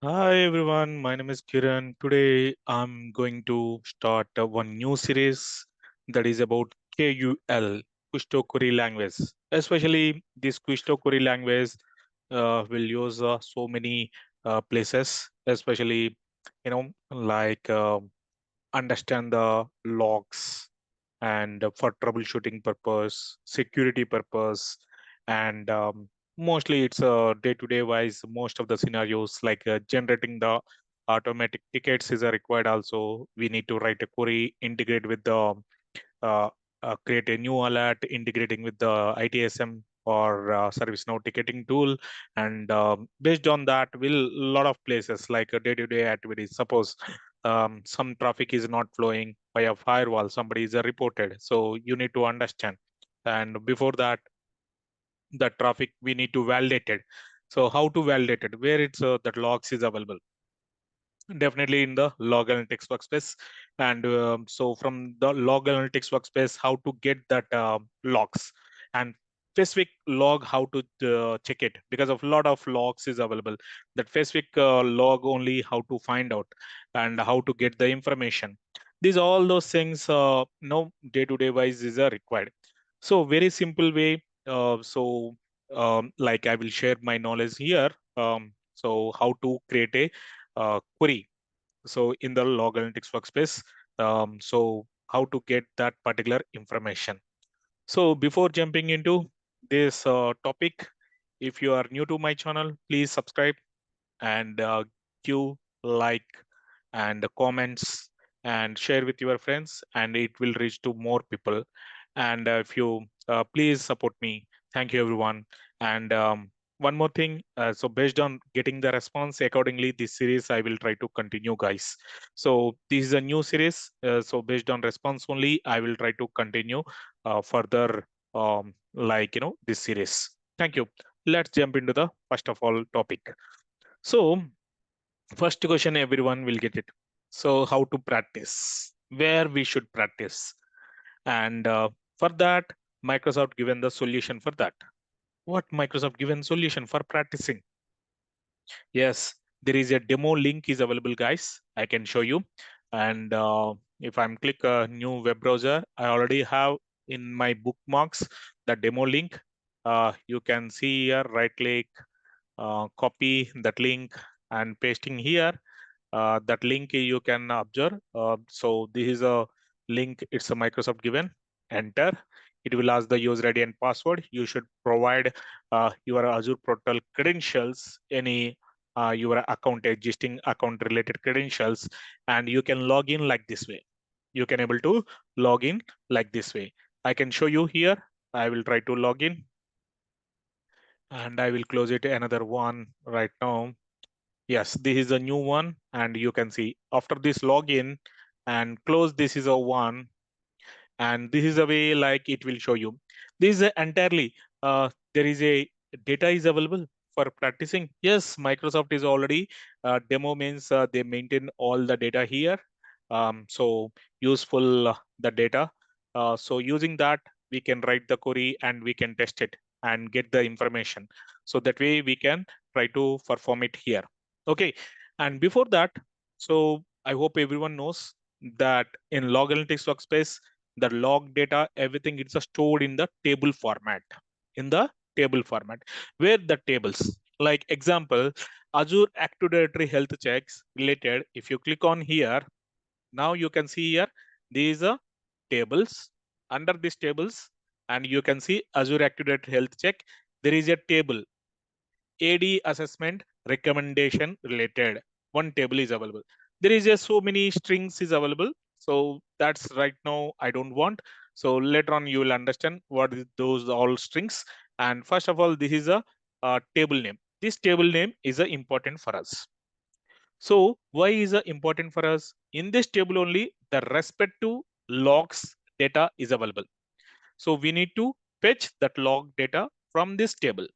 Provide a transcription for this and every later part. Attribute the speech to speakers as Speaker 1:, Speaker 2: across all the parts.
Speaker 1: Hi everyone, my name is Kiran. Today I'm going to start one new series that is about KUL, Kushto Query language. Especially this Kushto Query language will use so many places, especially like understand the logs and for troubleshooting purpose, security purpose, and mostly it's day-to-day wise. Most of the scenarios like generating the automatic tickets is required. Also, we need to write a query, integrate with the uh, create a new alert integrating with the ITSM or ServiceNow ticketing tool, and based on that, will lot of places like day-to-day activities. Suppose some traffic is not flowing by a firewall, somebody is reported, so you need to understand. And before that, the traffic we need to validate it. So how to validate it? Where it's that logs is available, definitely in the log analytics workspace. And so from the log analytics workspace, how to get that logs and specific log, how to check it, because of lot of logs is available. That specific log only how to find out and how to get the information. These all those things no day to day wise is required. So very simple way. Like I will share my knowledge here. So how to create a query, so in the log analytics workspace. So how to get that particular information. So before jumping into this topic, if you are new to my channel, please subscribe and give like and comments and share with your friends, and it will reach to more people. And if you please support me, thank you everyone. And one more thing, so based on getting the response accordingly, this series I will try to continue, guys. So this is a new series, so based on response only I will try to continue further, this series. Thank you. Let's jump into the first of all topic. So first question, everyone will get it. So how to practice? Where we should practice? And for that, Microsoft given the solution for that. What Microsoft given solution for practicing? Yes, there is a demo link is available, guys. I can show you. And if I'm click a new web browser, I already have in my bookmarks the demo link. You can see here, right click, copy that link and pasting here. That link you can observe. So this is a link, it's a Microsoft given. Enter. It will ask the user ID and password. You should provide your Azure portal credentials, any your account, existing account related credentials, and you can log in like this way. You can able to log in like this way. I can show you here. I will try to log in and I will close it another one right now. Yes, this is a new one, and you can see after this login and close, this is a one, and this is a way like it will show you. This is entirely there is a data is available for practicing. Yes, Microsoft is already demo means they maintain all the data here. So useful the data. So using that, we can write the query and we can test it and get the information. So that way we can try to perform it here. Okay, and before that, so I hope everyone knows that in log analytics workspace, the log data, everything is stored in the table format. In the table format, where the tables, like example, Azure Active Directory health checks related. If you click on here, now you can see here, these are tables. Under these tables, and you can see Azure Active Directory health check. There is a table AD assessment recommendation related. One table is available. There is a so many strings is available. So that's right now I don't want. So later on you will understand what is those all strings. And first of all, this is a table name. This table name is important for us. So why is it important for us? In this table only, the respective logs data is available. So we need to fetch that log data from this table.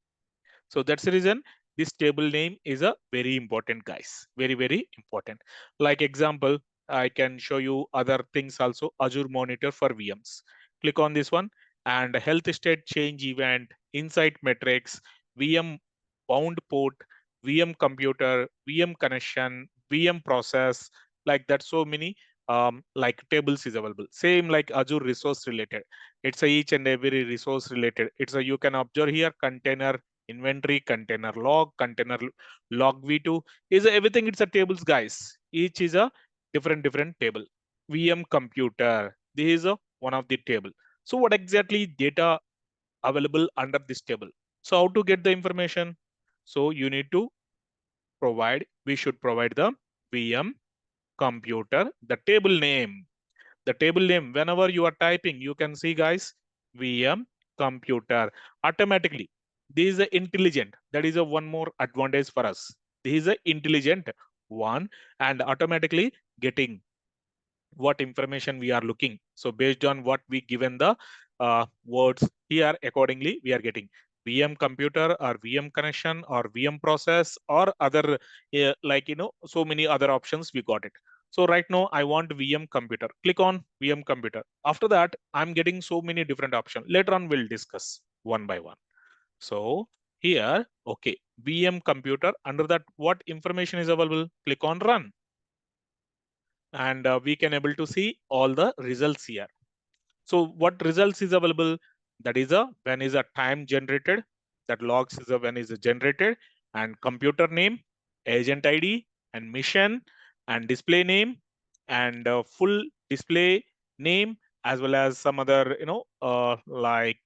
Speaker 1: So that's the reason this table name is a very important, guys. Very, very important. Like example, I can show you other things also. Azure Monitor for VMs. Click on this one and health state change event, insight metrics, VM bound port. VM computer, VM connection, VM process, like that. So many like tables is available. Same like Azure resource related. It's a each and every resource related. It's a you can observe here container inventory, container log, container log v2 is everything. It's a tables, guys. Each is a different table. VM computer. This is a one of the table. So what exactly data available under this table? So how to get the information? So you need to provide, we should provide the VM computer, the table name. The table name, whenever you are typing, you can see, guys, VM computer automatically. This is a intelligent. That is a one more advantage for us. This is a intelligent one and automatically getting what information we are looking. So based on what we given the words here, accordingly we are getting VM computer or VM connection or VM process or other like so many other options we got it. So right now I want VM computer. Click on VM computer. After that, I'm getting so many different options. Later on we'll discuss one by one. So here, okay, VM computer. Under that, what information is available? Click on run and we can able to see all the results here. So what results is available? That is a when is a time generated, that logs is a when is a generated, and computer name, agent ID, and mission, and display name, and full display name, as well as some other like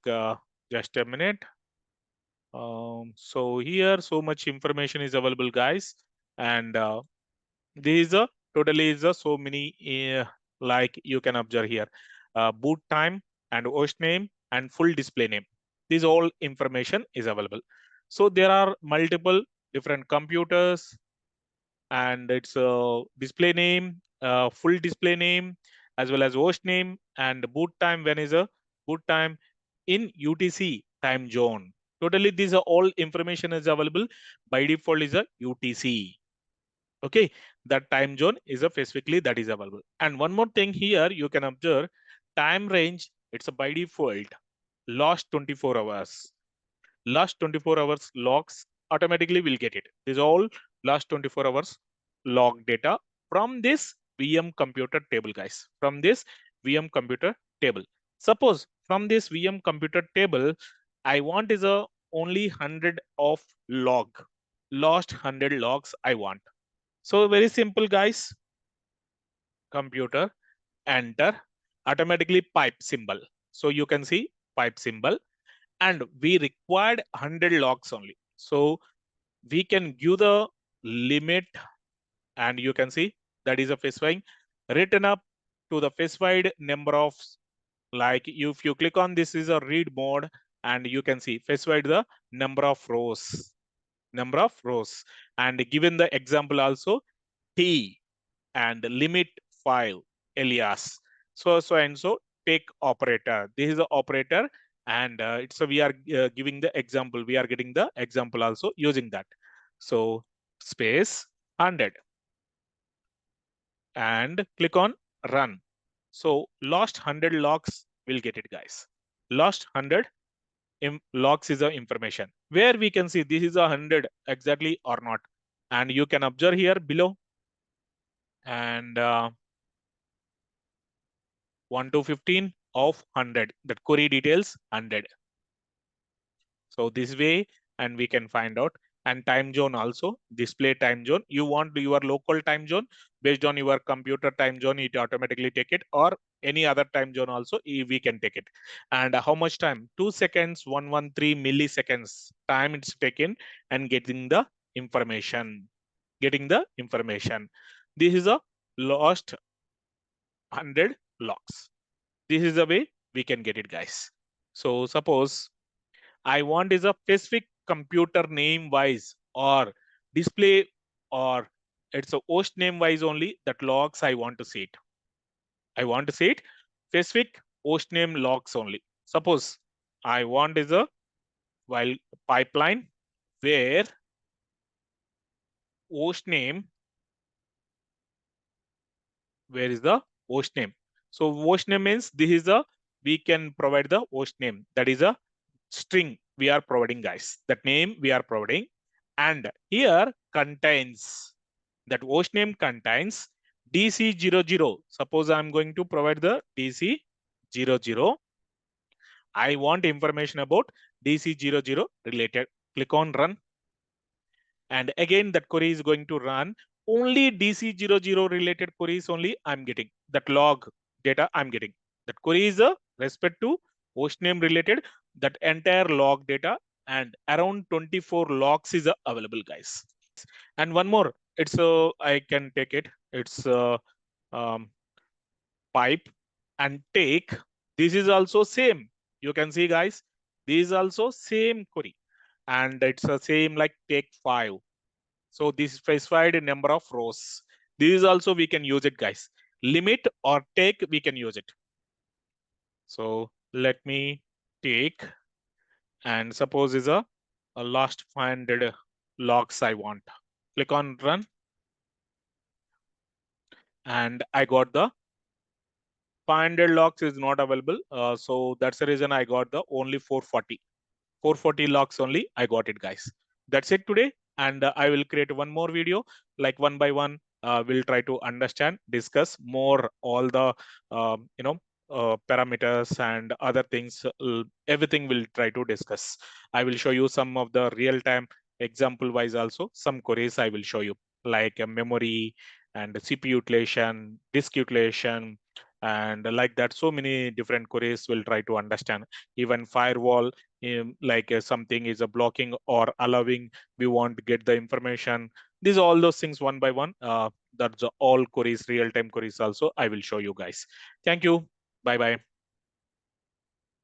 Speaker 1: just a minute. So here so much information is available, guys, and this is a totally is a so many like you can observe here boot time and host name and full display name. This all information is available. So there are multiple different computers and it's a display name, full display name, as well as host name and boot time when is a boot time in UTC time zone. Totally these are all information is available. By default is a UTC. Okay, that time zone is a specifically that is available. And one more thing here you can observe time range. It's a by default last 24 hours. Last 24 hours logs automatically will get it. This is all last 24 hours log data from this VM computer table, guys. From this VM computer table. Suppose from this VM computer table, I want is a only 100 of log. Last 100 logs I want. So very simple, guys. Computer, enter, automatically pipe symbol. So you can see pipe symbol and we required 100 logs only. So we can give the limit and you can see that is a specifying written up to the specified number of, like if you click on this is a read mode and you can see specified the number of rows, and given the example also T and limit 5 alias. So and so take operator. This is the operator and it's a we are giving the example. We are getting the example also using that. So space 100 and click on run. So last 100 logs will get it, guys. Last 100 logs is the information where we can see this is a 100 exactly or not. And you can observe here below and 1 to 15 of 100, that query details 100. So this way and we can find out. And time zone also, display time zone. You want your local time zone based on your computer time zone, it automatically take it, or any other time zone also we can take it. And how much time? 2 seconds, 113 milliseconds time it's taken and getting the information. This is a lost 100 logs. This is the way we can get it, guys. So suppose I want is a specific computer name wise or display or it's a host name wise only that logs I want to see it. I want to see it specific host name logs only. Suppose I want is a while pipeline where host name, where is the host name? So host name means this is a we can provide the host name, that is a string we are providing, guys. That name we are providing And here contains, that host name contains DC00. Suppose I'm going to provide the DC00. I want information about DC00 related. Click on run. And again, that query is going to run only DC00 related queries only I'm getting. That log data I'm getting. That query is a respect to host name related, that entire log data, and around 24 logs is available, guys. And one more, it's I can take it. It's um, pipe and take. This is also same. You can see, guys, this is also same query, and it's the same like take 5. So this specified number of rows. This is also we can use it, guys. Limit or take, we can use it. So let me take, and suppose is a last 500 logs I want. Click on run, and I got the 500 logs is not available. So that's the reason I got the only 440. 440 logs only I got it, guys. That's it today. And I will create one more video, like one by one. We'll try to understand, discuss more all the parameters and other things. Everything we'll try to discuss. I will show you some of the real time example wise also. Some queries I will show you, like memory and CPU utilization, disk utilization, and like that. So many different queries we'll try to understand. Even firewall, like something is a blocking or allowing, we want to get the information. These all those things one by one. That's all queries, real time queries also I will show you, guys. Thank you. Bye bye.